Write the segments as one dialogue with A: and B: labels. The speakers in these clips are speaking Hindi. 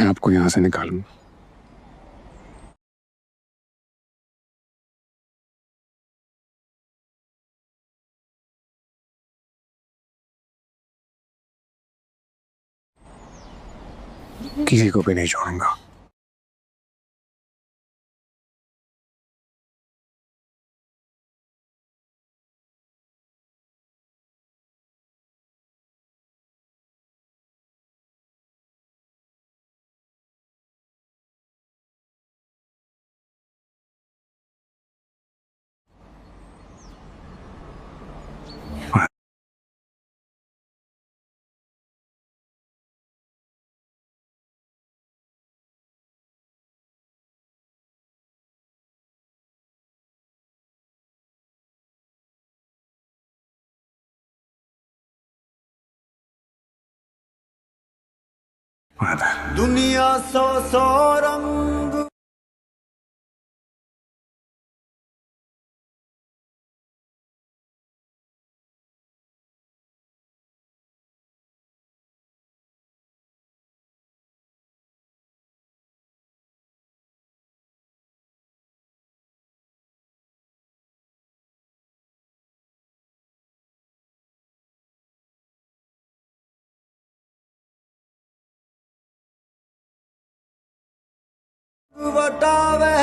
A: आपको यहां से निकालूंगा। किसी को भी नहीं छोड़ूंगा।
B: दुनिया सौ सौ रंग वटावे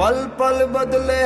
B: पल पल बदले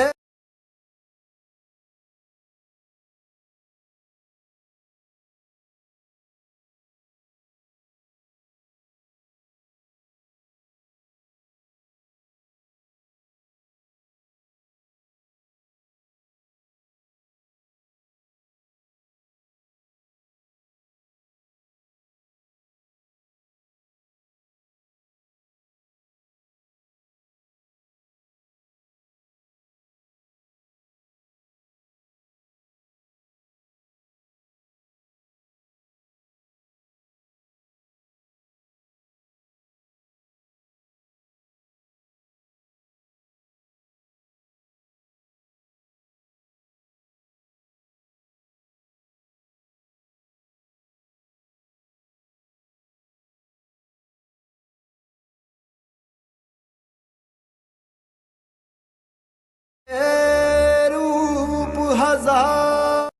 B: रूप हजार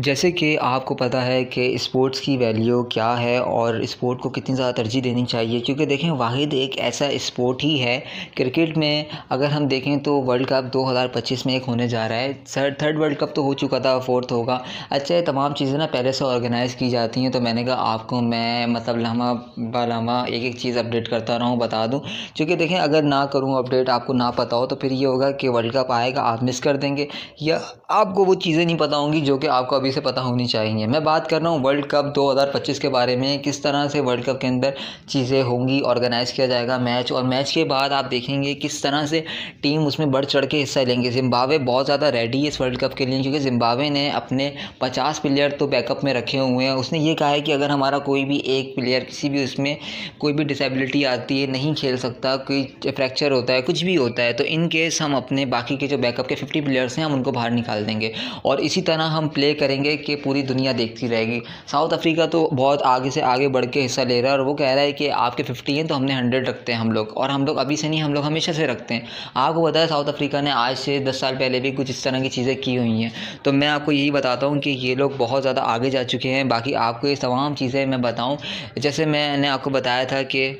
C: जैसे कि आपको पता है कि स्पोर्ट्स की वैल्यू क्या है और स्पोर्ट को कितनी ज़्यादा तरजीह देनी चाहिए, क्योंकि देखें वाहिद एक ऐसा स्पोर्ट ही है क्रिकेट में। अगर हम देखें तो वर्ल्ड कप 2025 में एक होने जा रहा है। थर्ड वर्ल्ड कप तो हो चुका था, फोर्थ होगा। अच्छा, ये तमाम चीज़ें ना पहले से ऑर्गेनाइज़ की जाती हैं, तो मैंने कहा आपको मैं मतलब लम्हा बालम्हा एक एक चीज़ अपडेट करता रहूँ, बता दूँ। क्योंकि देखें अगर ना करूँ अपडेट, आपको ना पता हो, तो फिर ये होगा कि वर्ल्ड कप आएगा आप मिस कर देंगे, या आपको वो चीज़ें नहीं पता होंगी जो कि आपको अभी से पता होनी चाहिए। मैं बात कर रहा हूँ वर्ल्ड कप 2025 के बारे में, किस तरह से वर्ल्ड कप के अंदर चीज़ें होंगी, ऑर्गेनाइज़ किया जाएगा मैच, और मैच के बाद आप देखेंगे किस तरह से टीम उसमें बढ़ चढ़ के हिस्सा लेंगे। ज़िम्बाब्वे बहुत ज़्यादा रेडी है इस वर्ल्ड कप के लिए, क्योंकि ज़िम्बाब्वे ने अपने 50 प्लेयर तो बैकअप में रखे हुए हैं। उसने ये कहा है कि अगर हमारा कोई भी एक प्लेयर किसी भी उसमें कोई भी डिसेबिलिटी आती है, नहीं खेल सकता, कोई फ्रैक्चर होता है, कुछ भी होता है, तो इन केस हम अपने बाकी के जो बैकअप के 50 प्लेयर्स हैं हम उनको बाहर निकाल देंगे, और इसी तरह हम प्ले करेंगे कि पूरी दुनिया देखती रहेगी। साउथ अफ्रीका तो बहुत आगे से आगे बढ़ के हिस्सा ले रहा है, और वो कह रहा है कि आपके 50 हैं तो हमने 100 रखते हैं हम लोग, और हम लोग अभी से नहीं, हम लोग हमेशा से रखते हैं। आपको पता है साउथ अफ्रीका ने आज से 10 साल पहले भी कुछ इस तरह की चीज़ें की हुई हैं। तो मैं आपको यही बताता हूँ कि ये लोग बहुत ज़्यादा आगे जा चुके हैं। बाकी आपको ये तमाम चीज़ें मैं बताऊँ, जैसे मैंने आपको बताया था कि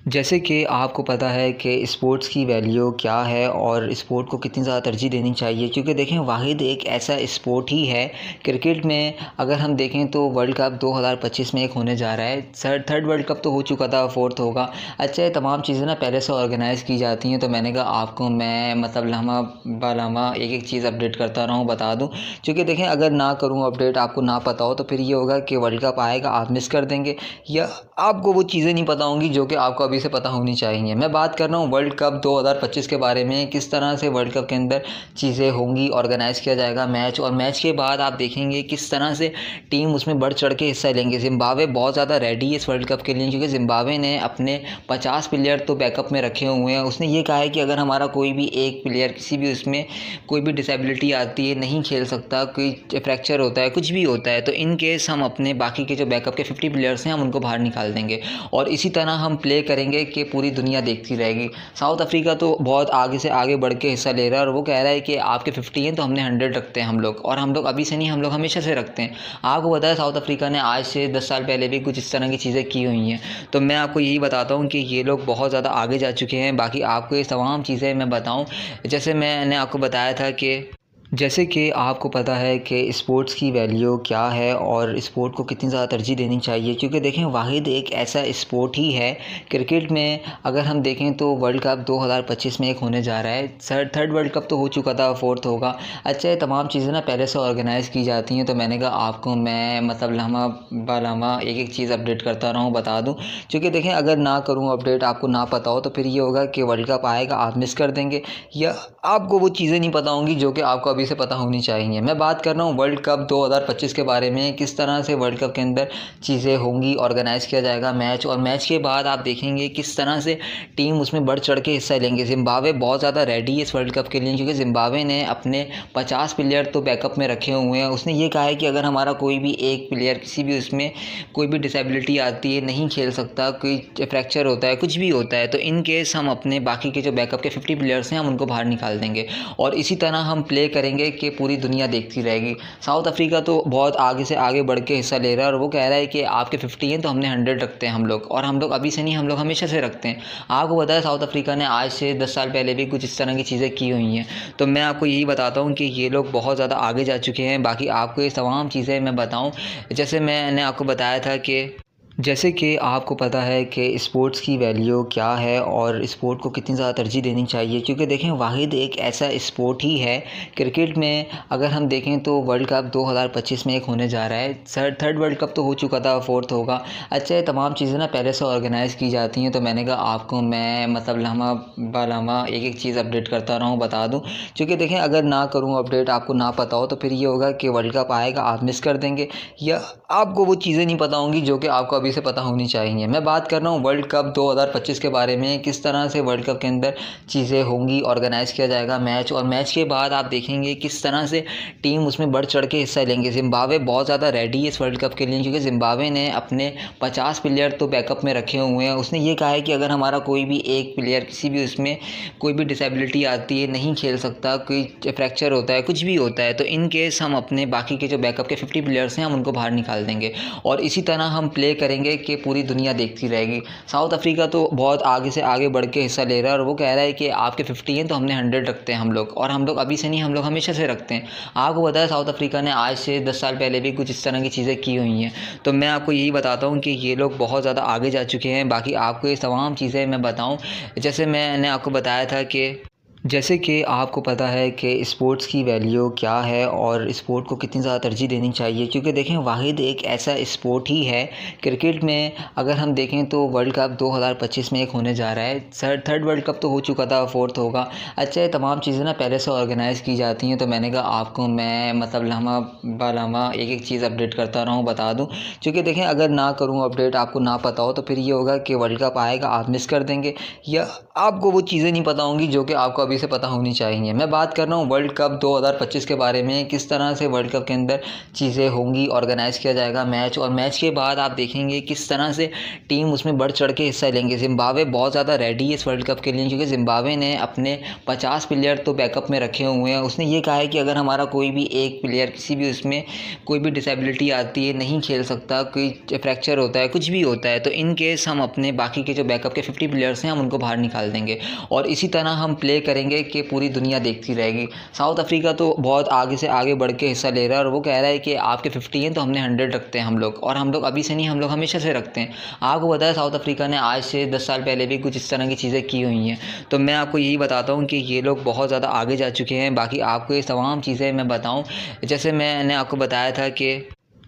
C: जैसे कि आपको पता है कि स्पोर्ट्स की वैल्यू क्या है और स्पोर्ट को कितनी ज़्यादा तरजीह देनी चाहिए, क्योंकि देखें वाहिद एक ऐसा स्पोर्ट ही है क्रिकेट में। अगर हम देखें तो वर्ल्ड कप 2025 में एक होने जा रहा है। थर्ड वर्ल्ड कप तो हो चुका था, फोर्थ होगा। अच्छा, ये तमाम चीज़ें ना पहले से ऑर्गेनाइज़ की जाती हैं, तो मैंने कहा आपको मैं मतलब लम्हा बालम्हा एक एक चीज़ अपडेट करता रहूँ, बता दूँ। क्योंकि देखें अगर ना करूँ अपडेट, आपको ना पता हो, तो फिर ये होगा कि वर्ल्ड कप आएगा आप मिस कर देंगे, या आपको वो चीज़ें नहीं पता होंगी जो कि आपको अभी से पता होनी चाहिए। मैं बात कर रहा हूँ वर्ल्ड कप 2025 के बारे में, किस तरह से वर्ल्ड कप के अंदर चीज़ें होंगी, ऑर्गेनाइज़ किया जाएगा मैच, और मैच के बाद आप देखेंगे किस तरह से टीम उसमें बढ़ चढ़ के हिस्सा लेंगे। ज़िम्बाब्वे बहुत ज़्यादा रेडी है इस वर्ल्ड कप के लिए, क्योंकि ज़िम्बाब्वे ने अपने 50 प्लेयर तो बैकअप में रखे हुए हैं। उसने ये कहा है कि अगर हमारा कोई भी एक प्लेयर किसी भी उसमें कोई भी डिसेबिलिटी आती है, नहीं खेल सकता, कोई फ्रैक्चर होता है, कुछ भी होता है, तो इन केस हम अपने बाकी के जो बैकअप के 50 प्लेयर्स हैं हम उनको बाहर निकाल देंगे, और इसी तरह हम प्ले करेंगे कि पूरी दुनिया देखती रहेगी। साउथ अफ्रीका तो बहुत आगे से आगे बढ़ के हिस्सा ले रहा है, और वो कह रहा है कि आपके 50 हैं तो हमने 100 रखते हैं हम लोग, और हम लोग अभी से नहीं, हम लोग हमेशा से रखते हैं। आपको पता है साउथ अफ्रीका ने आज से 10 साल पहले भी कुछ इस तरह की चीज़ें की हुई हैं। तो मैं आपको यही बताता हूँ कि ये लोग बहुत ज़्यादा आगे जा चुके हैं। बाकी आपको ये तमाम चीज़ें मैं बताऊँ, जैसे मैंने आपको बताया था कि जैसे कि आपको पता है कि स्पोर्ट्स की वैल्यू क्या है और स्पोर्ट को कितनी ज़्यादा तरजीह देनी चाहिए, क्योंकि देखें वाहिद एक ऐसा स्पोर्ट ही है क्रिकेट में। अगर हम देखें तो वर्ल्ड कप 2025 में एक होने जा रहा है। थर्ड वर्ल्ड कप तो हो चुका था, फोर्थ होगा। अच्छा, ये तमाम चीज़ें ना पहले से ऑर्गेनाइज़ की जाती हैं, तो मैंने कहा आपको मैं मतलब लम्हा बालम्हा एक एक चीज़ अपडेट करता रहूँ, बता दूँ। क्योंकि देखें अगर ना करूँ अपडेट, आपको ना पता हो, तो फिर ये होगा कि वर्ल्ड कप आएगा आप मिस कर देंगे, या आपको वो चीज़ें नहीं पता होंगी जो कि आपको अभी से पता होनी चाहिए। मैं बात कर रहा हूँ वर्ल्ड कप 2025 के बारे में, किस तरह से वर्ल्ड कप के अंदर चीज़ें होंगी, ऑर्गेनाइज़ किया जाएगा मैच, और मैच के बाद आप देखेंगे किस तरह से टीम उसमें बढ़ चढ़ के हिस्सा लेंगे। ज़िम्बाब्वे बहुत ज़्यादा रेडी है इस वर्ल्ड कप के लिए, क्योंकि ज़िम्बाब्वे ने अपने 50 प्लेयर तो बैकअप में रखे हुए हैं। उसने ये कहा है कि अगर हमारा कोई भी एक प्लेयर किसी भी उसमें कोई भी डिसेबिलिटी आती है, नहीं खेल सकता, कोई फ्रैक्चर होता है, कुछ भी होता है, तो इन केस हम अपने बाकी के जो बैकअप के 50 प्लेयर्स हैं हम उनको बाहर निकाल देंगे, और इसी तरह हम प्ले करेंगे कि पूरी दुनिया देखती रहेगी। साउथ अफ्रीका तो बहुत आगे से आगे बढ़ के हिस्सा ले रहा है, और वो कह रहा है कि आपके 50 हैं तो हमने 100 रखते हैं हम लोग, और हम लोग अभी से नहीं, हम लोग हमेशा से रखते हैं। आपको पता है साउथ अफ्रीका ने आज से 10 साल पहले भी कुछ इस तरह की चीज़ें की हुई हैं। तो मैं आपको यही बताता हूँ कि ये लोग बहुत ज़्यादा आगे जा चुके हैं। बाकी आपको ये तमाम चीज़ें मैं बताऊँ, जैसे मैंने आपको बताया था कि जैसे कि आपको पता है कि स्पोर्ट्स की वैल्यू क्या है और स्पोर्ट को कितनी ज़्यादा तरजीह देनी चाहिए, क्योंकि देखें वाहिद एक ऐसा स्पोर्ट ही है क्रिकेट में। अगर हम देखें तो वर्ल्ड कप 2025 में एक होने जा रहा है। थर्ड वर्ल्ड कप तो हो चुका था, फोर्थ होगा। अच्छा, ये तमाम चीज़ें ना पहले से ऑर्गेनाइज़ की जाती हैं, तो मैंने कहा आपको मैं मतलब लम्हा बालम्हा एक एक चीज़ अपडेट करता रहूँ, बता दूँ। क्योंकि देखें अगर ना करूँ अपडेट, आपको ना पता हो, तो फिर ये होगा कि वर्ल्ड कप आएगा आप मिस कर देंगे, या आपको वो चीज़ें नहीं पता होंगी जो कि आपको अभी अभी से पता होनी चाहिए। मैं बात कर रहा हूँ वर्ल्ड कप 2025 के बारे में, किस तरह से वर्ल्ड कप के अंदर चीज़ें होंगी, ऑर्गेनाइज़ किया जाएगा मैच, और मैच के बाद आप देखेंगे किस तरह से टीम उसमें बढ़ चढ़ के हिस्सा लेंगे। ज़िम्बाब्वे बहुत ज़्यादा रेडी है इस वर्ल्ड कप के लिए, क्योंकि ज़िम्बाब्वे ने अपने 50 प्लेयर तो बैकअप में रखे हुए हैं। उसने ये कहा है कि अगर हमारा कोई भी एक प्लेयर किसी भी उसमें कोई भी डिसेबिलिटी आती है, नहीं खेल सकता, कोई फ्रैक्चर होता है, कुछ भी होता है, तो इन केस हम अपने बाकी के जो बैकअप के 50 प्लेयर्स हैं हम उनको बाहर निकाल देंगे और इसी तरह हम प्ले करेंगे कि पूरी दुनिया देखती रहेगी। साउथ अफ्रीका तो बहुत आगे से आगे बढ़ के हिस्सा ले रहा है और वो कह रहा है कि आपके 50 हैं तो हमने 100 रखते हैं हम लोग, और हम लोग अभी से नहीं, हम लोग हमेशा से रखते हैं। आपको पता है साउथ अफ्रीका ने आज से 10 साल पहले भी कुछ इस तरह की चीज़ें की हुई हैं। तो मैं आपको यही बताता हूँ कि ये लोग बहुत ज़्यादा आगे जा चुके हैं। बाकी आपको ये तमाम चीज़ें मैं बताऊँ, जैसे मैंने आपको बताया था कि जैसे कि आपको पता है कि स्पोर्ट्स की वैल्यू क्या है और स्पोर्ट को कितनी ज़्यादा तरजीह देनी चाहिए, क्योंकि देखें वाहिद एक ऐसा स्पोर्ट ही है क्रिकेट में। अगर हम देखें तो वर्ल्ड कप 2025 में एक होने जा रहा है। थर्ड वर्ल्ड कप तो हो चुका था, फोर्थ होगा। अच्छा, ये तमाम चीज़ें ना पहले से ऑर्गेनाइज़ की जाती हैं, तो मैंने कहा आपको मैं मतलब लम्हा बालम्हा एक एक चीज़ अपडेट करता रहूँ, बता दूँ। क्योंकि देखें अगर ना करूँ अपडेट, आपको ना पता हो, तो फिर ये होगा कि वर्ल्ड कप आएगा आप मिस कर देंगे, या आपको वो चीज़ें नहीं पता होंगी जो कि आपको अभी से पता होनी चाहिए। मैं बात कर रहा हूँ वर्ल्ड कप 2025 के बारे में, किस तरह से वर्ल्ड कप के अंदर चीज़ें होंगी, ऑर्गेनाइज़ किया जाएगा मैच, और मैच के बाद आप देखेंगे किस तरह से टीम उसमें बढ़ चढ़ के हिस्सा लेंगे। ज़िम्बाब्वे बहुत ज़्यादा रेडी है इस वर्ल्ड कप के लिए, क्योंकि ज़िम्बाब्वे ने अपने 50 प्लेयर तो बैकअप में रखे हुए हैं। उसने ये कहा है कि अगर हमारा कोई भी एक प्लेयर किसी भी उसमें कोई भी डिसेबिलिटी आती है, नहीं खेल सकता, कोई फ्रैक्चर होता है, कुछ भी होता है, तो इन केस हम अपने बाकी के जो बैकअप के 50 प्लेयर्स हैं हम उनको बाहर निकाल देंगे और इसी तरह हम प्ले करेंगे कि पूरी दुनिया देखती रहेगी। साउथ अफ्रीका तो बहुत आगे से आगे बढ़ के हिस्सा ले रहा है और वो कह रहा है कि आपके 50 हैं तो हमने 100 रखते हैं हम लोग, और हम लोग अभी से नहीं, हम लोग हमेशा से रखते हैं। आपको पता है साउथ अफ्रीका ने आज से 10 साल पहले भी कुछ इस तरह की चीज़ें की हुई हैं। तो मैं आपको यही बताता हूँ कि ये लोग बहुत ज़्यादा आगे जा चुके हैं। बाकी आपको ये तमाम चीज़ें मैं बताऊँ, जैसे मैंने आपको बताया था कि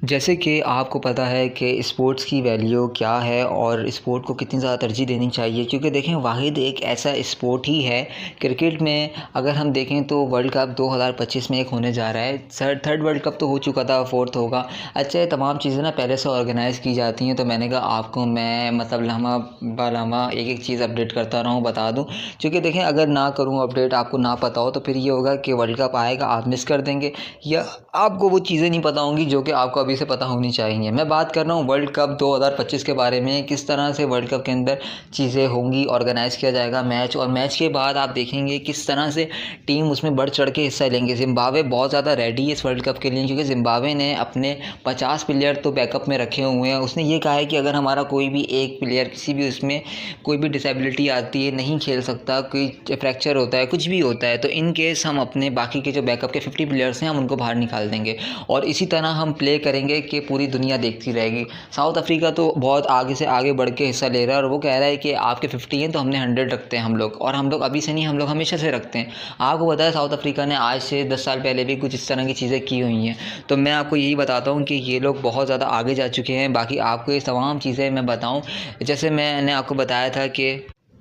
C: जैसे कि आपको पता है कि स्पोर्ट्स की वैल्यू क्या है और स्पोर्ट को कितनी ज़्यादा तरजीह देनी चाहिए, क्योंकि देखें वाहिद एक ऐसा स्पोर्ट ही है क्रिकेट में। अगर हम देखें तो वर्ल्ड कप 2025 में एक होने जा रहा है। थर्ड वर्ल्ड कप तो हो चुका था, फोर्थ होगा। अच्छा, ये तमाम चीज़ें ना पहले से ऑर्गेनाइज़ की जाती हैं, तो मैंने कहा आपको मैं मतलब लम्हा बालम्हा एक एक चीज़ अपडेट करता रहूँ, बता दूँ। क्योंकि देखें अगर ना करूँ अपडेट, आपको ना पता हो, तो फिर ये होगा कि वर्ल्ड कप आएगा आप मिस कर देंगे, या आपको वो चीज़ें नहीं पता होंगी जो कि आपको अभी से पता होनी चाहिए। मैं बात कर रहा हूँ वर्ल्ड कप 2025 के बारे में, किस तरह से वर्ल्ड कप के अंदर चीज़ें होंगी, ऑर्गेनाइज़ किया जाएगा मैच, और मैच के बाद आप देखेंगे किस तरह से टीम उसमें बढ़ चढ़ के हिस्सा लेंगे। ज़िम्बाब्वे बहुत ज़्यादा रेडी है इस वर्ल्ड कप के लिए, क्योंकि ज़िम्बाब्वे ने अपने 50 प्लेयर तो बैकअप में रखे हुए हैं। उसने ये कहा है कि अगर हमारा कोई भी एक प्लेयर किसी भी उसमें कोई भी डिसेबिलिटी आती है, नहीं खेल सकता, कोई फ्रैक्चर होता है, कुछ भी होता है, तो इन केस हम अपने बाकी के जो बैकअप के 50 प्लेयर्स हैं हम उनको बाहर निकाल देंगे और इसी तरह हम प्ले करेंगे कि पूरी दुनिया देखती रहेगी। साउथ अफ्रीका तो बहुत आगे से आगे बढ़ के हिस्सा ले रहा है और वो कह रहा है कि आपके 50 हैं तो हमने 100 रखते हैं हम लोग, और हम लोग अभी से नहीं, हम लोग हमेशा से रखते हैं। आपको पता है साउथ अफ्रीका ने आज से 10 साल पहले भी कुछ इस तरह की चीज़ें की हुई हैं। तो मैं आपको यही बताता हूँ कि ये लोग बहुत ज़्यादा आगे जा चुके हैं। बाकी आपको ये तमाम चीज़ें मैं बताऊँ, जैसे मैंने आपको बताया था कि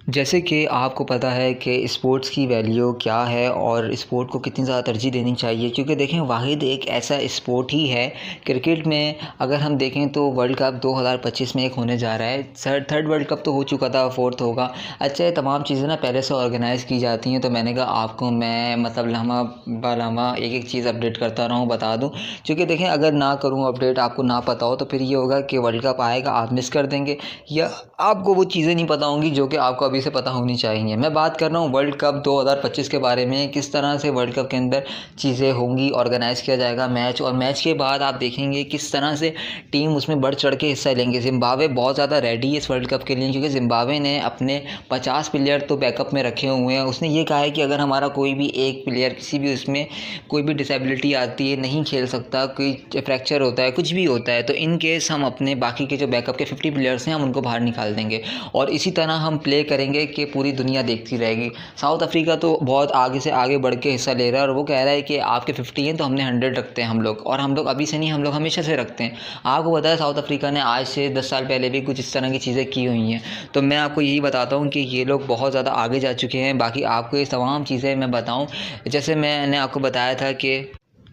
C: जैसे कि आपको पता है कि स्पोर्ट्स की वैल्यू क्या है और स्पोर्ट को कितनी ज़्यादा तरजीह देनी चाहिए, क्योंकि देखें वाहिद एक ऐसा स्पोर्ट ही है क्रिकेट में। अगर हम देखें तो वर्ल्ड कप 2025 में एक होने जा रहा है। थर्ड वर्ल्ड कप तो हो चुका था, फोर्थ होगा। अच्छा, ये तमाम चीज़ें ना पहले से ऑर्गेनाइज़ की जाती हैं, तो मैंने कहा आपको मैं मतलब लम्हा बालम्हा एक एक चीज़ अपडेट करता रहूँ, बता दूँ। क्योंकि देखें अगर ना करूँ अपडेट, आपको ना पता हो, तो फिर ये होगा कि वर्ल्ड कप आएगा आप मिस कर देंगे, या आपको वो चीज़ें नहीं पता होंगी जो कि आपको अभी से पता होनी चाहिए। मैं बात कर रहा हूँ वर्ल्ड कप 2025 के बारे में, किस तरह से वर्ल्ड कप के अंदर चीज़ें होंगी, ऑर्गेनाइज़ किया जाएगा मैच, और मैच के बाद आप देखेंगे किस तरह से टीम उसमें बढ़ चढ़ के हिस्सा लेंगे। ज़िम्बाब्वे बहुत ज़्यादा रेडी है इस वर्ल्ड कप के लिए, क्योंकि ज़िम्बाब्वे ने अपने 50 प्लेयर तो बैकअप में रखे हुए हैं। उसने ये कहा है कि अगर हमारा कोई भी एक प्लेयर किसी भी उसमें कोई भी डिसेबिलिटी आती है, नहीं खेल सकता, कोई फ्रैक्चर होता है, कुछ भी होता है, तो इन केस हम अपने बाकी के जो बैकअप के 50 प्लेयर्स हैं हम उनको बाहर निकाल देंगे और इसी तरह हम प्ले करेंगे कि पूरी दुनिया देखती रहेगी। साउथ अफ्रीका तो बहुत आगे से आगे बढ़ के हिस्सा ले रहा है और वो कह रहा है कि आपके 50 हैं तो हमने 100 रखते हैं हम लोग, और हम लोग अभी से नहीं, हम लोग हमेशा से रखते हैं। आपको पता है साउथ अफ्रीका ने आज से 10 साल पहले भी कुछ इस तरह की चीज़ें की हुई हैं। तो मैं आपको यही बताता हूँ कि ये लोग बहुत ज़्यादा आगे जा चुके हैं। बाकी आपको ये तमाम चीज़ें मैं बताऊँ, जैसे मैंने आपको बताया था कि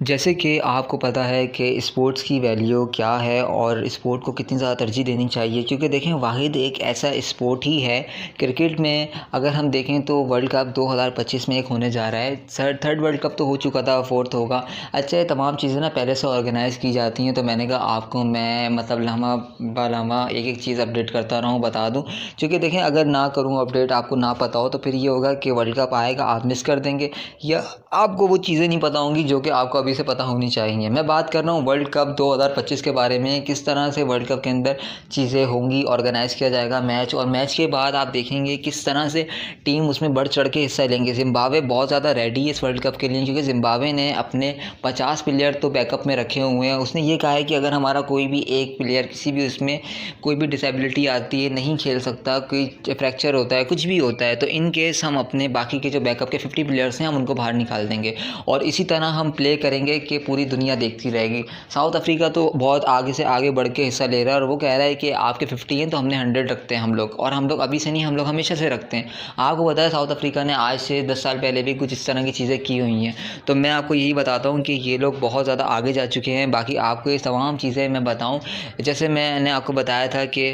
C: जैसे कि आपको पता है कि स्पोर्ट्स की वैल्यू क्या है और स्पोर्ट को कितनी ज़्यादा तरजीह देनी चाहिए, क्योंकि देखें वाहिद एक ऐसा स्पोर्ट ही है क्रिकेट में। अगर हम देखें तो वर्ल्ड कप 2025 में एक होने जा रहा है। थर्ड वर्ल्ड कप तो हो चुका था, फोर्थ होगा। अच्छा, ये तमाम चीज़ें ना पहले से ऑर्गेनाइज़ की जाती हैं, तो मैंने कहा आपको मैं मतलब लम्हा बालम्हा एक एक चीज़ अपडेट करता रहूँ, बता दूँ। क्योंकि देखें अगर ना करूँ अपडेट, आपको ना पता हो, तो फिर ये होगा कि वर्ल्ड कप आएगा आप मिस कर देंगे, या आपको वो चीज़ें नहीं पता होंगी जो कि आपको से पता होनी चाहिए। मैं बात कर रहा हूँ वर्ल्ड कप 2025 के बारे में, किस तरह से वर्ल्ड कप के अंदर चीज़ें होंगी, ऑर्गेनाइज़ किया जाएगा मैच, और मैच के बाद आप देखेंगे किस तरह से टीम उसमें बढ़ चढ़ के हिस्सा लेंगे। ज़िम्बाब्वे बहुत ज़्यादा रेडी है इस वर्ल्ड कप के लिए, क्योंकि ज़िम्बाब्वे ने अपने 50 प्लेयर तो बैकअप में रखे हुए हैं। उसने ये कहा है कि अगर हमारा कोई भी एक प्लेयर किसी भी उसमें कोई भी डिसेबिलिटी आती है, नहीं खेल सकता, कोई फ्रैक्चर होता है, कुछ भी होता है, तो इन केस हम अपने बाकी के जो बैकअप के 50 प्लेयर्स हैं हम उनको बाहर निकाल देंगे, और इसी तरह हम प्ले करेंगे कि पूरी दुनिया देखती रहेगी। साउथ अफ्रीका तो बहुत आगे से आगे बढ़ के हिस्सा ले रहा है, और वो कह रहा है कि आपके 50 हैं तो हमने 100 रखते हैं हम लोग, और हम लोग अभी से नहीं, हम लोग हमेशा से रखते हैं। आपको पता है साउथ अफ्रीका ने आज से 10 साल पहले भी कुछ इस तरह की चीज़ें की हुई हैं। तो मैं आपको यही बताता हूँ कि ये लोग बहुत ज़्यादा आगे जा चुके हैं। बाकी आपको ये तमाम चीज़ें मैं बताऊँ, जैसे मैंने आपको बताया था कि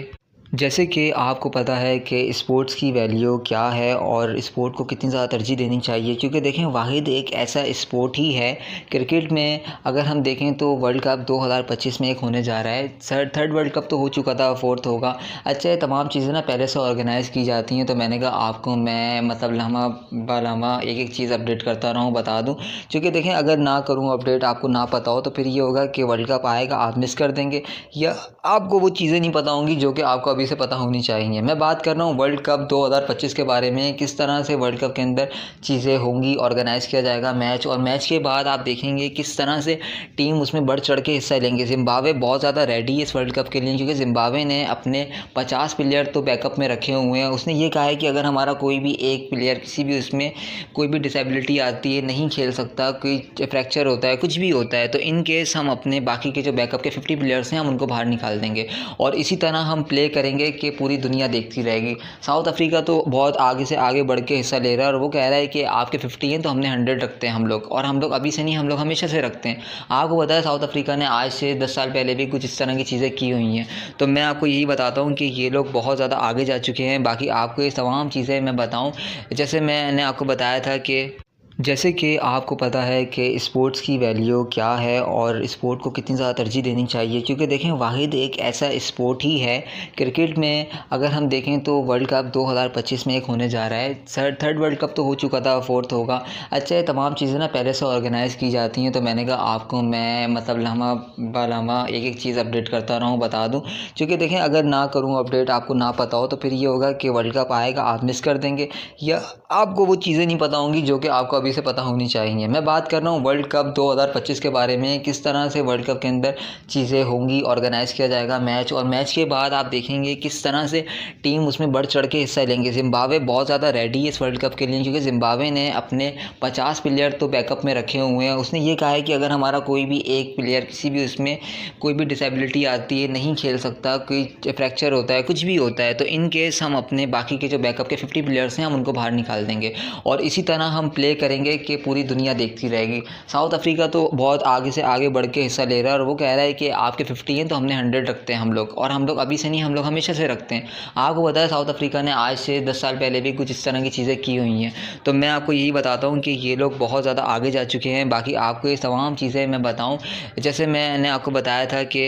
C: जैसे कि आपको पता है कि स्पोर्ट्स की वैल्यू क्या है और स्पोर्ट को कितनी ज़्यादा तरजीह देनी चाहिए, क्योंकि देखें वाहिद एक ऐसा स्पोर्ट ही है क्रिकेट में। अगर हम देखें तो वर्ल्ड कप 2025 में एक होने जा रहा है। थर्ड वर्ल्ड कप तो हो चुका था, फोर्थ होगा। अच्छा, ये तमाम चीज़ें ना पहले से ऑर्गेनाइज़ की जाती हैं, तो मैंने कहा आपको मैं मतलब लम्हा बालम्हा एक एक चीज़ अपडेट करता रहूँ, बता दूँ। क्योंकि देखें अगर ना करूँ अपडेट, आपको ना पता हो, तो फिर ये होगा कि वर्ल्ड कप आएगा आप मिस कर देंगे, या आपको वो चीज़ें नहीं पता होंगी जो कि आपको अभी से पता होनी चाहिए। मैं बात कर रहा हूँ वर्ल्ड कप 2025 के बारे में, किस तरह से वर्ल्ड कप के अंदर चीज़ें होंगी, ऑर्गेनाइज़ किया जाएगा मैच, और मैच के बाद आप देखेंगे किस तरह से टीम उसमें बढ़ चढ़ के हिस्सा लेंगे। ज़िम्बाब्वे बहुत ज़्यादा रेडी है इस वर्ल्ड कप के लिए, क्योंकि ज़िम्बाब्वे ने अपने 50 प्लेयर तो बैकअप में रखे हुए हैं। उसने ये कहा है कि अगर हमारा कोई भी एक प्लेयर किसी भी उसमें कोई भी डिसेबिलिटी आती है, नहीं खेल सकता, कोई फ्रैक्चर होता है, कुछ भी होता है, तो इन केस हम अपने बाकी के जो बैकअप के 50 प्लेयर्स हैं हम उनको बाहर निकाल देंगे, और इसी तरह हम प्ले करेंगे कि पूरी दुनिया देखती रहेगी। साउथ अफ्रीका तो बहुत आगे से आगे बढ़ के हिस्सा ले रहा है, और वो कह रहा है कि आपके 50 हैं तो हमने 100 रखते हैं हम लोग, और हम लोग अभी से नहीं, हम लोग हमेशा से रखते हैं। आपको पता है साउथ अफ्रीका ने आज से 10 साल पहले भी कुछ इस तरह की चीज़ें की हुई हैं। तो मैं आपको यही बताता हूँ कि ये लोग बहुत ज़्यादा आगे जा चुके हैं। बाकी आपको ये तमाम चीज़ें मैं बताऊँ, जैसे मैंने आपको बताया था कि जैसे कि आपको पता है कि स्पोर्ट्स की वैल्यू क्या है और स्पोर्ट को कितनी ज़्यादा तरजीह देनी चाहिए, क्योंकि देखें वाहिद एक ऐसा स्पोर्ट ही है क्रिकेट में। अगर हम देखें तो वर्ल्ड कप 2025 में एक होने जा रहा है। थर्ड वर्ल्ड कप तो हो चुका था, फोर्थ होगा। अच्छा, ये तमाम चीज़ें ना पहले से ऑर्गेनाइज़ की जाती हैं, तो मैंने कहा आपको मैं मतलब लम्हा बालम्हा एक एक चीज़ अपडेट करता रहूँ, बता दूँ। क्योंकि देखें अगर ना करूँ अपडेट, आपको ना पता हो, तो फिर ये होगा कि वर्ल्ड कप आएगा आप मिस कर देंगे, या आपको वो चीज़ें नहीं पता होंगी जो कि आपको से पता होनी चाहिए। मैं बात कर रहा हूँ वर्ल्ड कप 2025 के बारे में, किस तरह से वर्ल्ड कप के अंदर चीज़ें होंगी, ऑर्गेनाइज़ किया जाएगा मैच, और मैच के बाद आप देखेंगे किस तरह से टीम उसमें बढ़ चढ़ के हिस्सा लेंगे। ज़िम्बाब्वे बहुत ज़्यादा रेडी है इस वर्ल्ड कप के लिए, क्योंकि ज़िम्बाब्वे ने अपने 50 प्लेयर तो बैकअप में रखे हुए हैं। उसने ये कहा है कि अगर हमारा कोई भी एक प्लेयर किसी भी उसमें कोई भी डिसेबिलिटी आती है, नहीं खेल सकता, कोई फ्रैक्चर होता है, कुछ भी होता है, तो इन केस हम अपने बाकी के जो बैकअप के 50 प्लेयर्स हैं हम उनको बाहर निकाल देंगे, और इसी तरह हम प्ले करेंगे कि पूरी दुनिया देखती रहेगी। साउथ अफ्रीका तो बहुत आगे से आगे बढ़ के हिस्सा ले रहा है, और वो कह रहा है कि आपके 50 हैं तो हमने 100 रखते हैं हम लोग, और हम लोग अभी से नहीं, हम लोग हमेशा से रखते हैं। आपको पता है साउथ अफ्रीका ने आज से 10 साल पहले भी कुछ इस तरह की चीज़ें की हुई हैं। तो मैं आपको यही बताता हूँ कि ये लोग बहुत ज़्यादा आगे जा चुके हैं। बाकी आपको ये तमाम चीज़ें मैं बताऊँ, जैसे मैंने आपको बताया था कि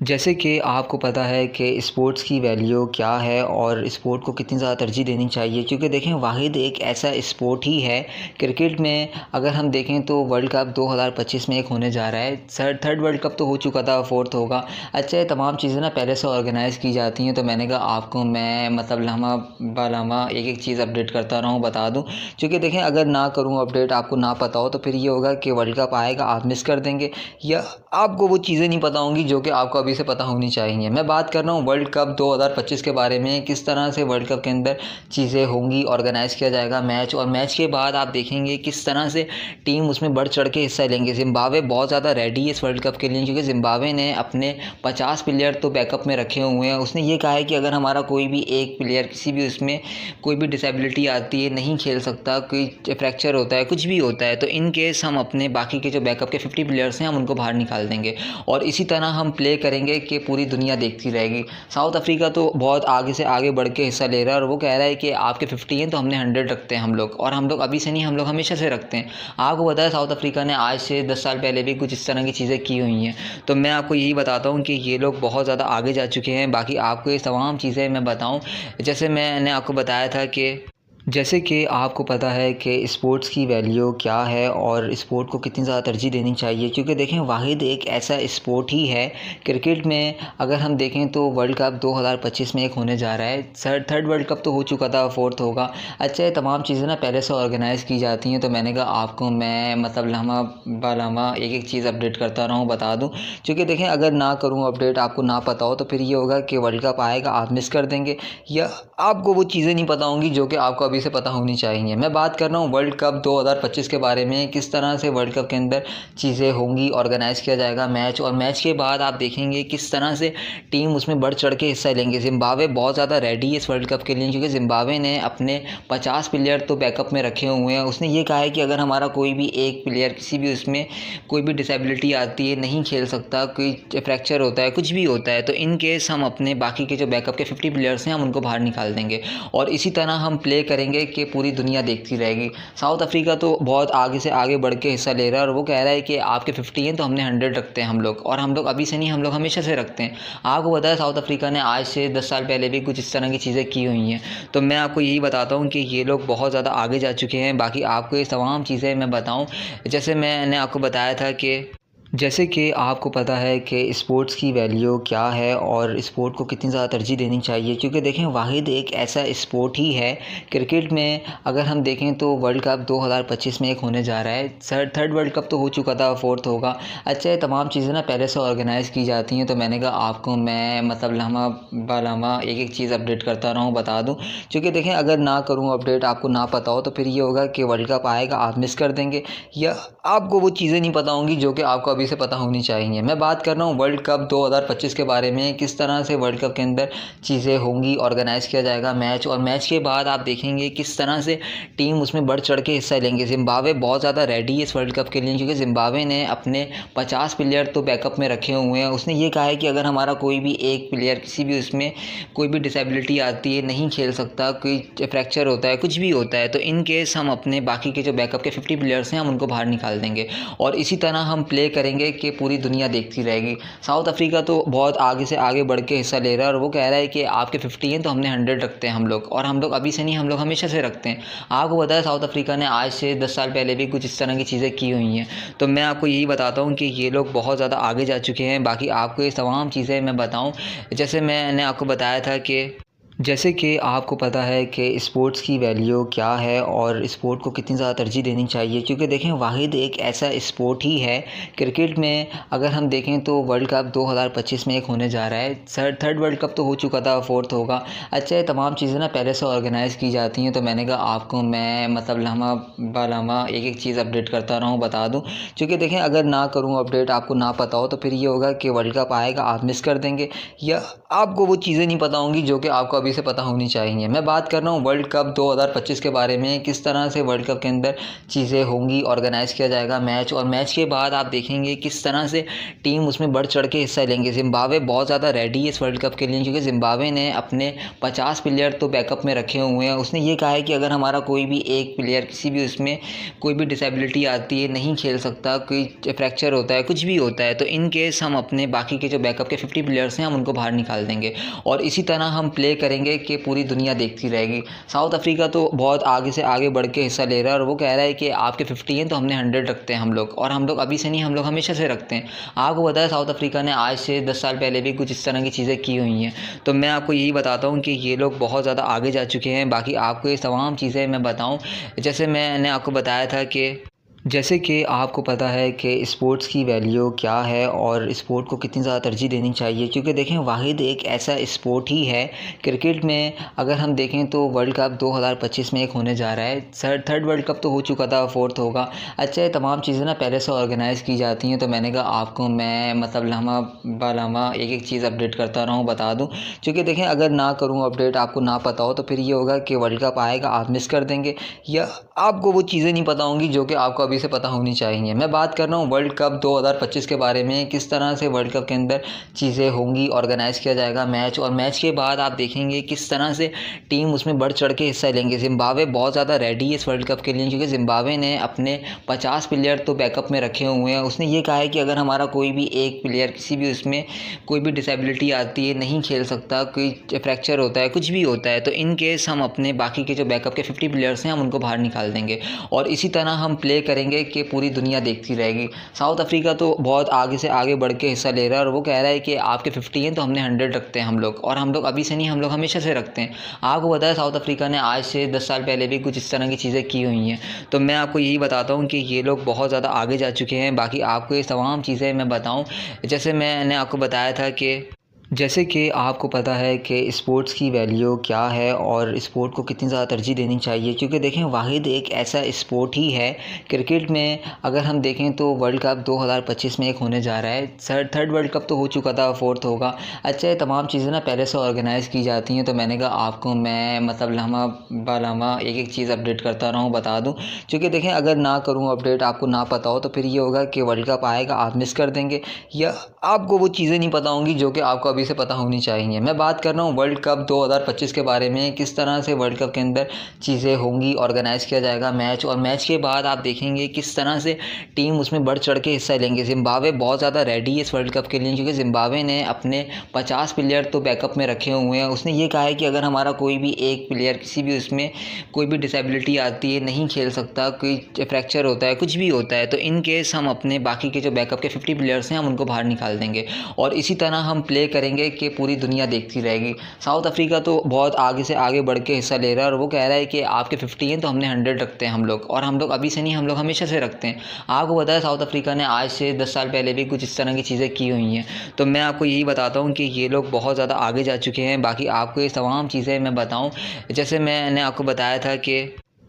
C: जैसे कि आपको पता है कि स्पोर्ट्स की वैल्यू क्या है और स्पोर्ट को कितनी ज़्यादा तरजीह देनी चाहिए, क्योंकि देखें वाहिद एक ऐसा स्पोर्ट ही है क्रिकेट में। अगर हम देखें तो वर्ल्ड कप 2025 में एक होने जा रहा है। थर्ड वर्ल्ड कप तो हो चुका था, फोर्थ होगा। अच्छा, ये तमाम चीज़ें ना पहले से ऑर्गेनाइज़ की जाती हैं, तो मैंने कहा आपको मैं मतलब लम्हा बालम्हा एक एक चीज़ अपडेट करता रहूँ, बता दूँ। क्योंकि देखें अगर ना करूँ अपडेट, आपको ना पता हो, तो फिर ये होगा कि वर्ल्ड कप आएगा आप मिस कर देंगे, या आपको वो चीज़ें नहीं पता होंगी जो कि आपको अभी से पता होनी चाहिए। मैं बात कर रहा हूँ वर्ल्ड कप 2025 के बारे में, किस तरह से वर्ल्ड कप के अंदर चीज़ें होंगी, ऑर्गेनाइज़ किया जाएगा मैच, और मैच के बाद आप देखेंगे किस तरह से टीम उसमें बढ़ चढ़ के हिस्सा लेंगे। ज़िम्बाब्वे बहुत ज़्यादा रेडी है इस वर्ल्ड कप के लिए, क्योंकि ज़िम्बाब्वे ने अपने 50 प्लेयर तो बैकअप में रखे हुए हैं। उसने ये कहा है कि अगर हमारा कोई भी एक प्लेयर किसी भी उसमें कोई भी डिसेबिलिटी आती है, नहीं खेल सकता, कोई फ्रैक्चर होता है, कुछ भी होता है, तो इन केस हम अपने बाकी के जो बैकअप के 50 प्लेयर्स हैं हम उनको बाहर निकाल देंगे और इसी तरह हम प्ले करेंगे कि पूरी दुनिया देखती रहेगी। साउथ अफ्रीका तो बहुत आगे से आगे बढ़ के हिस्सा ले रहा है और वो कह रहा है कि आपके 50 हैं तो हमने 100 रखते हैं हम लोग, और हम लोग अभी से नहीं, हम लोग हमेशा से रखते हैं। आपको पता है साउथ अफ्रीका ने आज से 10 साल पहले भी कुछ इस तरह की चीज़ें की हुई हैं। तो मैं आपको यही बताता हूँ कि ये लोग बहुत ज़्यादा आगे जा चुके हैं। बाकी आपको ये तमाम चीज़ें मैं बताऊँ, जैसे मैंने आपको बताया था कि जैसे कि आपको पता है कि स्पोर्ट्स की वैल्यू क्या है और स्पोर्ट को कितनी ज़्यादा तरजीह देनी चाहिए, क्योंकि देखें वाहिद एक ऐसा स्पोर्ट ही है क्रिकेट में। अगर हम देखें तो वर्ल्ड कप 2025 में एक होने जा रहा है। थर्ड वर्ल्ड कप तो हो चुका था, फोर्थ होगा। अच्छा, ये तमाम चीज़ें ना पहले से ऑर्गेनाइज़ की जाती हैं, तो मैंने कहा आपको मैं मतलब लम्हा ब लम्हा एक एक चीज़ अपडेट करता रहूँ, बता दूँ। क्योंकि देखें अगर ना करूँ अपडेट, आपको ना पता हो, तो फिर ये होगा कि वर्ल्ड कप आएगा आप मिस कर देंगे, या आपको वो चीज़ें नहीं पता होंगी जो कि आपको अभी से पता होनी चाहिए। मैं बात कर रहा हूँ वर्ल्ड कप 2025 के बारे में, किस तरह से वर्ल्ड कप के अंदर चीज़ें होंगी, ऑर्गेनाइज़ किया जाएगा मैच, और मैच के बाद आप देखेंगे किस तरह से टीम उसमें बढ़ चढ़ के हिस्सा लेंगे। ज़िम्बाब्वे बहुत ज़्यादा रेडी है इस वर्ल्ड कप के लिए, क्योंकि ज़िम्बाब्वे ने अपने 50 प्लेयर तो बैकअप में रखे हुए हैं। उसने ये कहा है कि अगर हमारा कोई भी एक प्लेयर किसी भी उसमें कोई भी डिसेबिलिटी आती है, नहीं खेल सकता, कोई फ्रैक्चर होता है, कुछ भी होता है, तो इन केस हम अपने बाकी के जो बैकअप के 50 प्लेयर्स हैं हम उनको बाहर निकाल देंगे और इसी तरह हम प्ले करेंगे कि पूरी दुनिया देखती रहेगी। साउथ अफ्रीका तो बहुत आगे से आगे बढ़ के हिस्सा ले रहा है और वो कह रहा है कि आपके 50 हैं तो हमने 100 रखते हैं हम लोग, और हम लोग अभी से नहीं, हम लोग हमेशा से रखते हैं। आपको पता है साउथ अफ्रीका ने आज से 10 साल पहले भी कुछ इस तरह की चीज़ें की हुई हैं। तो मैं आपको यही बताता हूँ कि ये लोग बहुत ज़्यादा आगे जा चुके हैं। बाकी आपको ये तमाम चीज़ें मैं बताऊँ, जैसे मैंने आपको बताया था कि जैसे कि आपको पता है कि स्पोर्ट्स की वैल्यू क्या है और स्पोर्ट को कितनी ज़्यादा तरजीह देनी चाहिए, क्योंकि देखें वाहिद एक ऐसा स्पोर्ट ही है क्रिकेट में। अगर हम देखें तो वर्ल्ड कप 2025 में एक होने जा रहा है। थर्ड वर्ल्ड कप तो हो चुका था, फोर्थ होगा। अच्छा, ये तमाम चीज़ें ना पहले से ऑर्गेनाइज़ की जाती हैं, तो मैंने कहा आपको मैं मतलब लम्हा ब लम्हा एक एक चीज़ अपडेट करता रहूँ, बता दूँ। क्योंकि देखें अगर ना करूँ अपडेट, आपको ना पता हो, तो फिर ये होगा कि वर्ल्ड कप आएगा आप मिस कर देंगे, या आपको वो चीज़ें नहीं पता होंगी जो कि आपको से पता होनी चाहिए। मैं बात कर रहा हूँ वर्ल्ड कप 2025 के बारे में, किस तरह से वर्ल्ड कप के अंदर चीज़ें होंगी, ऑर्गेनाइज़ किया जाएगा मैच, और मैच के बाद आप देखेंगे किस तरह से टीम उसमें बढ़ चढ़ के हिस्सा लेंगे। ज़िम्बाब्वे बहुत ज़्यादा रेडी है इस वर्ल्ड कप के लिए, क्योंकि ज़िम्बाब्वे ने अपने 50 प्लेयर तो बैकअप में रखे हुए हैं। उसने ये कहा है कि अगर हमारा कोई भी एक प्लेयर किसी भी उसमें कोई भी डिसेबिलिटी आती है, नहीं खेल सकता, कोई फ्रैक्चर होता है, कुछ भी होता है, तो इन केस हम अपने बाकी के जो बैकअप के 50 प्लेयर्स हैं हम उनको बाहर निकाल देंगे और इसी तरह हम प्ले करेंगे कि पूरी दुनिया देखती रहेगी। साउथ अफ्रीका तो बहुत आगे से आगे बढ़ के हिस्सा ले रहा है और वो कह रहा है कि आपके 50 हैं तो हमने 100 रखते हैं हम लोग, और हम लोग अभी से नहीं, हम लोग हमेशा से रखते हैं। आपको पता है साउथ अफ्रीका ने आज से 10 साल पहले भी कुछ इस तरह की चीज़ें की हुई हैं। तो मैं आपको यही बताता हूँ कि ये लोग बहुत ज़्यादा आगे जा चुके हैं। बाकी आपको ये तमाम चीज़ें मैं बताऊँ, जैसे मैंने आपको बताया था कि जैसे कि आपको पता है कि स्पोर्ट्स की वैल्यू क्या है और स्पोर्ट को कितनी ज़्यादा तरजीह देनी चाहिए, क्योंकि देखें वाहिद एक ऐसा स्पोर्ट ही है क्रिकेट में। अगर हम देखें तो वर्ल्ड कप 2025 में एक होने जा रहा है। थर्ड वर्ल्ड कप तो हो चुका था, फोर्थ होगा। अच्छा, ये तमाम चीज़ें ना पहले से ऑर्गेनाइज़ की जाती हैं, तो मैंने कहा आपको मैं मतलब लम्हा ब लम्हा एक एक चीज़ अपडेट करता रहूँ, बता दूँ। क्योंकि देखें अगर ना करूँ अपडेट, आपको ना पता हो, तो फिर ये होगा कि वर्ल्ड कप आएगा आप मिस कर देंगे, या आपको वो चीज़ें नहीं पता होंगी जो कि आपको अभी से पता होनी चाहिए। मैं बात कर रहा हूँ वर्ल्ड कप 2025 के बारे में, किस तरह से वर्ल्ड कप के अंदर चीज़ें होंगी, ऑर्गेनाइज़ किया जाएगा मैच, और मैच के बाद आप देखेंगे किस तरह से टीम उसमें बढ़ चढ़ के हिस्सा लेंगे। ज़िम्बाब्वे बहुत ज़्यादा रेडी है इस वर्ल्ड कप के लिए, क्योंकि ज़िम्बाब्वे ने अपने 50 प्लेयर तो बैकअप में रखे हुए हैं। उसने ये कहा है कि अगर हमारा कोई भी एक प्लेयर किसी भी उसमें कोई भी डिसेबिलिटी आती है, नहीं खेल सकता, कोई फ्रैक्चर होता है, कुछ भी होता है, तो इन केस हम अपने बाकी के जो बैकअप के 50 प्लेयर्स हैं हम उनको बाहर निकाल देंगे और इसी तरह हम प्ले करेंगे कि पूरी दुनिया देखती रहेगी। साउथ अफ्रीका तो बहुत आगे से आगे बढ़ के हिस्सा ले रहा है और वो कह रहा है कि आपके 50 हैं तो हमने 100 रखते हैं हम लोग, और हम लोग अभी से नहीं, हम लोग हमेशा से रखते हैं। आपको पता है साउथ अफ्रीका ने आज से 10 साल पहले भी कुछ इस तरह की चीज़ें की हुई हैं। तो मैं आपको यही बताता हूँ कि ये लोग बहुत ज़्यादा आगे जा चुके हैं। बाकी आपको ये तमाम चीज़ें मैं बताऊँ, जैसे मैंने आपको बताया था कि जैसे कि आपको पता है कि स्पोर्ट्स की वैल्यू क्या है और स्पोर्ट को कितनी ज़्यादा तरजीह देनी चाहिए, क्योंकि देखें वाहिद एक ऐसा स्पोर्ट ही है क्रिकेट में। अगर हम देखें तो वर्ल्ड कप 2025 में एक होने जा रहा है। थर्ड वर्ल्ड कप तो हो चुका था, फोर्थ होगा। अच्छा, ये तमाम चीज़ें ना पहले से ऑर्गेनाइज़ की जाती हैं, तो मैंने कहा आपको मैं मतलब लम्हा बालम्हा एक एक चीज़ अपडेट करता रहूँ, बता दूँ। क्योंकि देखें अगर ना करूँ अपडेट, आपको ना पता हो, तो फिर ये होगा कि वर्ल्ड कप आएगा आप मिस कर देंगे, या आपको वो चीज़ें नहीं पता होंगी जो कि आपको अभी से पता होनी चाहिए। मैं बात कर रहा हूँ वर्ल्ड कप 2025 के बारे में, किस तरह से वर्ल्ड कप के अंदर चीज़ें होंगी, ऑर्गेनाइज़ किया जाएगा मैच, और मैच के बाद आप देखेंगे किस तरह से टीम उसमें बढ़ चढ़ के हिस्सा लेंगे। ज़िम्बाब्वे बहुत ज़्यादा रेडी है इस वर्ल्ड कप के लिए, क्योंकि ज़िम्बाब्वे ने अपने 50 प्लेयर तो बैकअप में रखे हुए हैं। उसने ये कहा है कि अगर हमारा कोई भी एक प्लेयर किसी भी उसमें कोई भी डिसेबिलिटी आती है, नहीं खेल सकता, कोई फ्रैक्चर होता है, कुछ भी होता है, तो इन केस हम अपने बाकी के जो बैकअप के 50 प्लेयर्स हैं हम उनको बाहर निकाल देंगे, और इसी तरह हम प्ले करेंगे कि पूरी दुनिया देखती रहेगी। साउथ अफ्रीका तो बहुत आगे से आगे बढ़ के हिस्सा ले रहा है, और वो कह रहा है कि आपके 50 हैं तो हमने 100 रखते हैं हम लोग, और हम लोग अभी से नहीं, हम लोग हमेशा से रखते हैं। आपको पता है साउथ अफ्रीका ने आज से 10 साल पहले भी कुछ इस तरह की चीज़ें की हुई हैं। तो मैं आपको यही बताता हूँ कि ये लोग बहुत ज़्यादा आगे जा चुके हैं। बाकी आपको ये तमाम चीज़ें मैं बताऊँ, जैसे मैंने आपको बताया था कि जैसे कि आपको पता है कि स्पोर्ट्स की वैल्यू क्या है और स्पोर्ट को कितनी ज़्यादा तरजीह देनी चाहिए, क्योंकि देखें वाहिद एक ऐसा स्पोर्ट ही है क्रिकेट में। अगर हम देखें तो वर्ल्ड कप 2025 में एक होने जा रहा है। थर्ड वर्ल्ड कप तो हो चुका था, फोर्थ होगा। अच्छा, ये तमाम चीज़ें ना पहले से ऑर्गेनाइज़ की जाती हैं, तो मैंने कहा आपको मैं मतलब लम्हा बालम्हा एक एक चीज़ अपडेट करता रहूँ, बता दूँ। क्योंकि देखें अगर ना करूँ अपडेट, आपको ना पता हो, तो फिर ये होगा कि वर्ल्ड कप आएगा आप मिस कर देंगे, या आपको वो चीज़ें नहीं पता होंगी जो कि आपको अभी से पता होनी चाहिए। मैं बात कर रहा हूँ वर्ल्ड कप 2025 के बारे में, किस तरह से वर्ल्ड कप के अंदर चीज़ें होंगी, ऑर्गेनाइज़ किया जाएगा मैच, और मैच के बाद आप देखेंगे किस तरह से टीम उसमें बढ़ चढ़ के हिस्सा लेंगे। ज़िम्बाब्वे बहुत ज़्यादा रेडी है इस वर्ल्ड कप के लिए, क्योंकि ज़िम्बाब्वे ने अपने 50 प्लेयर तो बैकअप में रखे हुए हैं। उसने ये कहा है कि अगर हमारा कोई भी एक प्लेयर किसी भी उसमें कोई भी डिसेबिलिटी आती है, नहीं खेल सकता, कोई फ्रैक्चर होता है, कुछ भी होता है, तो इन केस हम अपने बाकी के जो बैकअप के 50 प्लेयर्स हैं हम उनको बाहर निकाल देंगे, और इसी तरह हम प्ले करेंगे कि पूरी दुनिया देखती रहेगी। साउथ अफ्रीका तो बहुत आगे से आगे बढ़ के हिस्सा ले रहा है, और वो कह रहा है कि आपके 50 हैं तो हमने 100 रखते हैं हम लोग, और हम लोग अभी से नहीं, हम लोग हमेशा से रखते हैं। आपको पता है साउथ अफ्रीका ने आज से 10 साल पहले भी कुछ इस तरह की चीज़ें की हुई हैं। तो मैं आपको यही बताता हूँ कि ये लोग बहुत ज़्यादा आगे जा चुके हैं। बाकी आपको ये तमाम चीज़ें मैं बताऊँ, जैसे मैंने आपको बताया था कि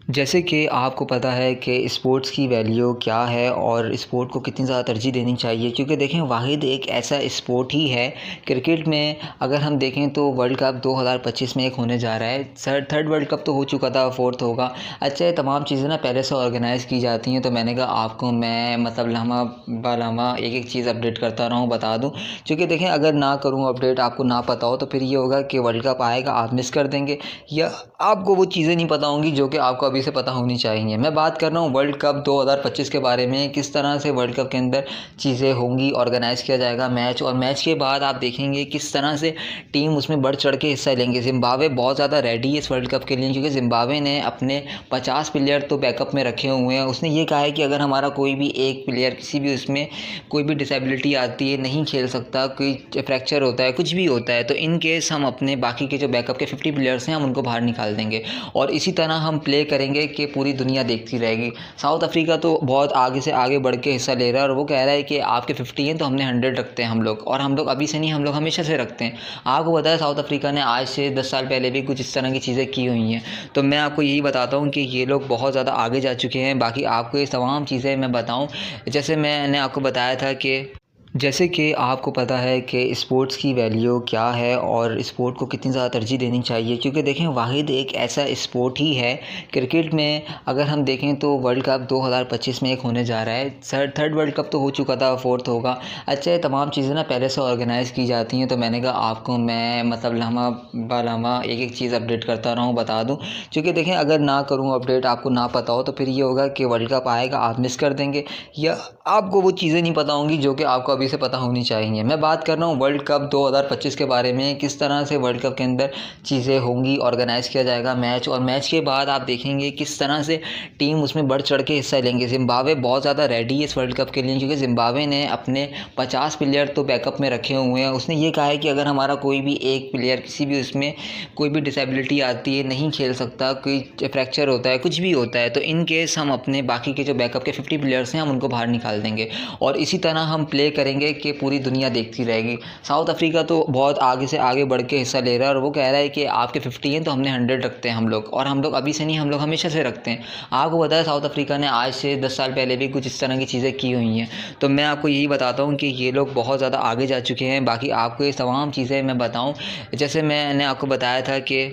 C: जैसे कि आपको पता है कि स्पोर्ट्स की वैल्यू क्या है और स्पोर्ट को कितनी ज़्यादा तरजीह देनी चाहिए, क्योंकि देखें वाहिद एक ऐसा स्पोर्ट ही है क्रिकेट में। अगर हम देखें तो वर्ल्ड कप 2025 में एक होने जा रहा है। थर्ड वर्ल्ड कप तो हो चुका था, फोर्थ होगा। अच्छा, ये तमाम चीज़ें ना पहले से ऑर्गेनाइज़ की जाती हैं, तो मैंने कहा आपको मैं मतलब लम्हा बालम्हा एक एक चीज़ अपडेट करता रहूँ, बता दूँ। क्योंकि देखें अगर ना करूँ अपडेट, आपको ना पता हो, तो फिर ये होगा कि वर्ल्ड कप आएगा आप मिस कर देंगे, या आपको वो चीज़ें नहीं पता होंगी जो कि आपको अभी से पता होनी चाहिए। मैं बात कर रहा हूँ वर्ल्ड कप 2025 के बारे में, किस तरह से वर्ल्ड कप के अंदर चीज़ें होंगी, ऑर्गेनाइज़ किया जाएगा मैच, और मैच के बाद आप देखेंगे किस तरह से टीम उसमें बढ़ चढ़ के हिस्सा लेंगे। ज़िम्बाब्वे बहुत ज़्यादा रेडी है इस वर्ल्ड कप के लिए, क्योंकि ज़िम्बाब्वे ने अपने 50 प्लेयर तो बैकअप में रखे हुए हैं। उसने ये कहा है कि अगर हमारा कोई भी एक प्लेयर किसी भी उसमें कोई भी डिसेबिलिटी आती है, नहीं खेल सकता, कोई फ्रैक्चर होता है, कुछ भी होता है, तो इन केस हम अपने बाकी के जो बैकअप के 50 प्लेयर्स हैं हम उनको बाहर निकाल देंगे, और इसी तरह हम प्ले करेंगे कि पूरी दुनिया देखती रहेगी। साउथ अफ्रीका तो बहुत आगे से आगे बढ़ के हिस्सा ले रहा है, और वो कह रहा है कि आपके 50 हैं तो हमने 100 रखते हैं हम लोग, और हम लोग अभी से नहीं, हम लोग हमेशा से रखते हैं। आपको पता है साउथ अफ्रीका ने आज से 10 साल पहले भी कुछ इस तरह की चीज़ें की हुई हैं। तो मैं आपको यही बताता हूँ कि ये लोग बहुत ज़्यादा आगे जा चुके हैं। बाकी आपको ये तमाम चीज़ें मैं बताऊँ, जैसे मैंने आपको बताया था कि जैसे कि आपको पता है कि स्पोर्ट्स की वैल्यू क्या है और स्पोर्ट को कितनी ज़्यादा तरजीह देनी चाहिए, क्योंकि देखें वाहिद एक ऐसा स्पोर्ट ही है क्रिकेट में। अगर हम देखें तो वर्ल्ड कप 2025 में एक होने जा रहा है। थर्ड वर्ल्ड कप तो हो चुका था, फोर्थ होगा। अच्छा, ये तमाम चीज़ें ना पहले से ऑर्गेनाइज़ की जाती हैं, तो मैंने कहा आपको मैं मतलब लम्हा बालम्हा एक एक चीज़ अपडेट करता रहूँ, बता दूँ। क्योंकि देखें अगर ना करूँ अपडेट, आपको ना पता हो, तो फिर ये होगा कि वर्ल्ड कप आएगा आप मिस कर देंगे, या आपको वो चीज़ें नहीं पता होंगी जो कि आपको अभी से पता होनी चाहिए। मैं बात कर रहा हूँ वर्ल्ड कप 2025 के बारे में, किस तरह से वर्ल्ड कप के अंदर चीज़ें होंगी, ऑर्गेनाइज़ किया जाएगा मैच, और मैच के बाद आप देखेंगे किस तरह से टीम उसमें बढ़ चढ़ के हिस्सा लेंगे। ज़िम्बाब्वे बहुत ज़्यादा रेडी है इस वर्ल्ड कप के लिए, क्योंकि ज़िम्बाब्वे ने अपने 50 प्लेयर तो बैकअप में रखे हुए हैं। उसने ये कहा है कि अगर हमारा कोई भी एक प्लेयर किसी भी उसमें कोई भी डिसेबिलिटी आती है, नहीं खेल सकता, कोई फ्रैक्चर होता है, कुछ भी होता है, तो इन केस हम अपने बाकी के जो बैकअप के 50 प्लेयर्स हैं हम उनको बाहर निकाल देंगे और इसी तरह हम प्ले करेंगे कि पूरी दुनिया देखती रहेगी। साउथ अफ्रीका तो बहुत आगे से आगे बढ़ के हिस्सा ले रहा है और वो कह रहा है कि आपके 50 हैं तो हमने 100 रखते हैं हम लोग, और हम लोग अभी से नहीं, हम लोग हमेशा से रखते हैं। आपको पता है साउथ अफ्रीका ने आज से 10 साल पहले भी कुछ इस तरह की चीज़ें की हुई हैं। तो मैं आपको यही बताता हूँ कि ये लोग बहुत ज़्यादा आगे जा चुके हैं। बाकी आपको ये तमाम चीज़ें मैं बताऊँ, जैसे मैंने आपको बताया था कि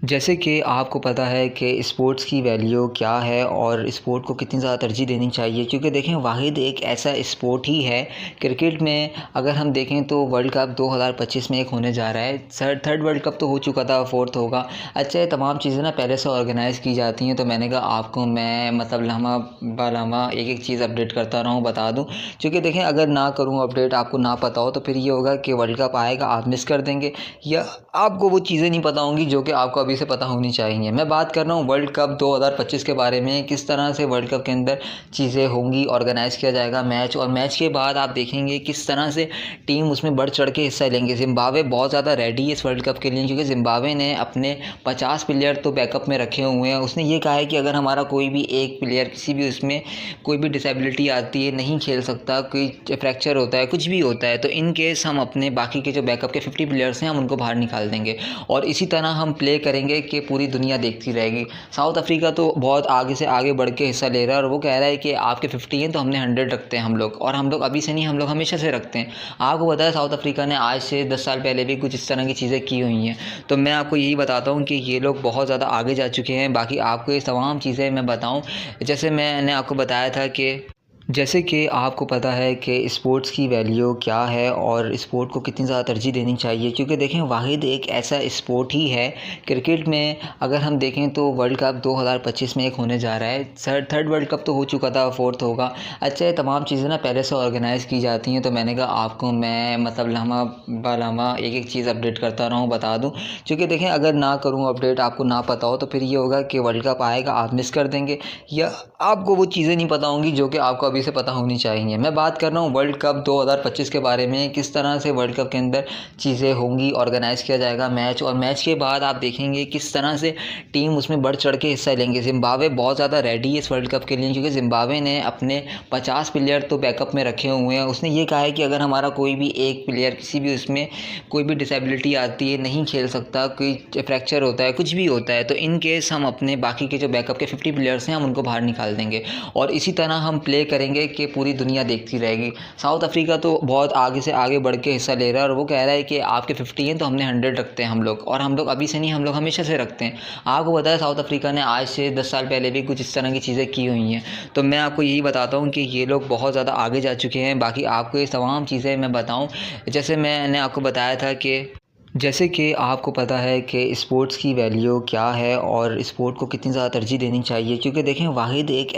C: जैसे कि आपको पता है कि स्पोर्ट्स की वैल्यू क्या है और स्पोर्ट को कितनी ज़्यादा तरजीह देनी चाहिए, क्योंकि देखें वाहिद एक ऐसा स्पोर्ट ही है क्रिकेट में। अगर हम देखें तो वर्ल्ड कप 2025 में एक होने जा रहा है। थर्ड वर्ल्ड कप तो हो चुका था, फोर्थ होगा। अच्छा, ये तमाम चीज़ें ना पहले से ऑर्गेनाइज़ की जाती हैं, तो मैंने कहा आपको मैं मतलब लम्हा ब लम्हा एक एक चीज़ अपडेट करता रहूँ, बता दूँ। क्योंकि देखें अगर ना करूँ अपडेट, आपको ना पता हो, तो फिर ये होगा कि वर्ल्ड कप आएगा आप मिस कर देंगे, या आपको वो चीज़ें नहीं पता होंगी जो कि आपको अभी से पता होनी चाहिए। मैं बात कर रहा हूँ वर्ल्ड कप 2025 के बारे में, किस तरह से वर्ल्ड कप के अंदर चीज़ें होंगी, ऑर्गेनाइज़ किया जाएगा मैच, और मैच के बाद आप देखेंगे किस तरह से टीम उसमें बढ़ चढ़ के हिस्सा लेंगे। ज़िम्बाब्वे बहुत ज़्यादा रेडी है इस वर्ल्ड कप के लिए, क्योंकि ज़िम्बाब्वे ने अपने 50 प्लेयर तो बैकअप में रखे हुए हैं। उसने ये कहा है कि अगर हमारा कोई भी एक प्लेयर किसी भी उसमें कोई भी डिसेबिलिटी आती है, नहीं खेल सकता, कोई फ्रैक्चर होता है, कुछ भी होता है, तो इन केस हम अपने बाकी के जो बैकअप के 50 प्लेयर्स हैं हम उनको बाहर निकाल देंगे और इसी तरह हम प्ले करेंगे कि पूरी दुनिया देखती रहेगी। साउथ अफ्रीका तो बहुत आगे से आगे बढ़ के हिस्सा ले रहा है और वो कह रहा है कि आपके 50 हैं तो हमने 100 रखते हैं हम लोग, और हम लोग अभी से नहीं, हम लोग हमेशा से रखते हैं। आपको पता है साउथ अफ्रीका ने आज से 10 साल पहले भी कुछ इस तरह की चीज़ें की हुई हैं। तो मैं आपको यही बताता हूँ कि ये लोग बहुत ज़्यादा आगे जा चुके हैं। बाकी आपको ये तमाम चीज़ें मैं बताऊँ, जैसे मैंने आपको बताया था कि जैसे कि आपको पता है कि स्पोर्ट्स की वैल्यू क्या है और स्पोर्ट को कितनी ज़्यादा तरजीह देनी चाहिए, क्योंकि देखें वाहिद एक ऐसा स्पोर्ट ही है क्रिकेट में। अगर हम देखें तो वर्ल्ड कप 2025 में एक होने जा रहा है। थर्ड वर्ल्ड कप तो हो चुका था, फोर्थ होगा। अच्छा, ये तमाम चीज़ें ना पहले से ऑर्गेनाइज़ की जाती हैं, तो मैंने कहा आपको मैं मतलब लम्हा ब लम्हा एक एक चीज़ अपडेट करता रहूँ, बता दूँ। क्योंकि देखें अगर ना करूँ अपडेट, आपको ना पता हो, तो फिर ये होगा कि वर्ल्ड कप आएगा आप मिस कर देंगे, या आपको वो चीज़ें नहीं पता होंगी जो कि आपको अभी से पता होनी चाहिए। मैं बात कर रहा हूँ वर्ल्ड कप 2025 के बारे में, किस तरह से वर्ल्ड कप के अंदर चीज़ें होंगी, ऑर्गेनाइज़ किया जाएगा मैच, और मैच के बाद आप देखेंगे किस तरह से टीम उसमें बढ़ चढ़ के हिस्सा लेंगे। ज़िम्बाब्वे बहुत ज़्यादा रेडी है इस वर्ल्ड कप के लिए, क्योंकि ज़िम्बाब्वे ने अपने 50 प्लेयर तो बैकअप में रखे हुए हैं। उसने ये कहा है कि अगर हमारा कोई भी एक प्लेयर किसी भी उसमें कोई भी डिसेबिलिटी आती है, नहीं खेल सकता, कोई फ्रैक्चर होता है, कुछ भी होता है, तो इन केस हम अपने बाकी के जो बैकअप के 50 प्लेयर्स हैं हम उनको बाहर निकाल देंगे और इसी तरह हम प्ले करेंगे कि पूरी दुनिया देखती रहेगी। साउथ अफ्रीका तो बहुत आगे से आगे बढ़ के हिस्सा ले रहा है और वो कह रहा है कि आपके 50 हैं तो हमने 100 रखते हैं हम लोग, और हम लोग अभी से नहीं, हम लोग हमेशा से रखते हैं। आपको पता है साउथ अफ्रीका ने आज से 10 साल पहले भी कुछ इस तरह की चीज़ें की हुई हैं। तो मैं आपको यही बताता हूँ कि ये लोग बहुत ज़्यादा आगे जा चुके हैं। बाकी आपको ये तमाम चीज़ें मैं बताऊँ, जैसे मैंने आपको बताया था कि जैसे कि आपको पता है कि स्पोर्ट्स की वैल्यू क्या है और स्पोर्ट को कितनी ज़्यादा तरजीह देनी चाहिए, क्योंकि देखें वाहिद एक